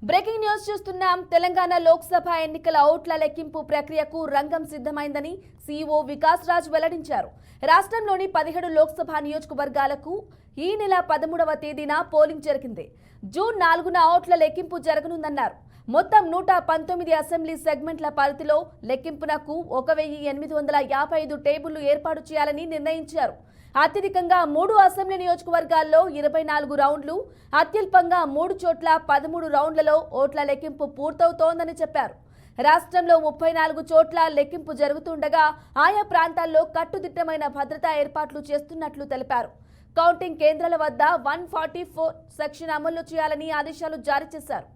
Breaking news చూస్తున్నాం. తెలంగాణ లోక్సభ ఎన్నికల ఓట్ల లెక్కింపు ప్రక్రియకు రంగం సిద్ధమైందని సీఈఓ వికాస్ రాజ్ వెల్లడించారు. రాష్ట్రంలోని 17 లోక్సభ నియోజకవర్గాలకు ఈ నెల 13వ తేదీన పోలింగ్ జరిగింది. జూన్ 4న ఓట్ల లెక్కింపు జరగనుందన్నారు. మొత్తం 119 అసెంబ్లీ సెగ్మెంట్ల పరిధిలో లెక్కింపునకు 1855 టేబుళ్లు ఏర్పాటు చేయాలని నిర్ణయించారు. అత్యధికంగా 3 అసెంబ్లీ నియోజకవర్గాల్లో 24 రౌండ్లు, అత్యల్పంగా 3 చోట్ల 13 రౌండ్లలో ఓట్ల లెక్కింపు పూర్తవుతోందని చెప్పారు. రాష్ట్రంలో 34 చోట్ల లెక్కింపు జరుగుతుండగా ఆయా ప్రాంతాల్లో కట్టుదిట్టమైన భద్రతా ఏర్పాట్లు చేస్తున్నట్లు తెలిపారు. కౌంటింగ్ కేంద్రాల వద్ద 144 సెక్షన్ అమలు చేయాలని ఆదేశాలు జారీ చేశారు.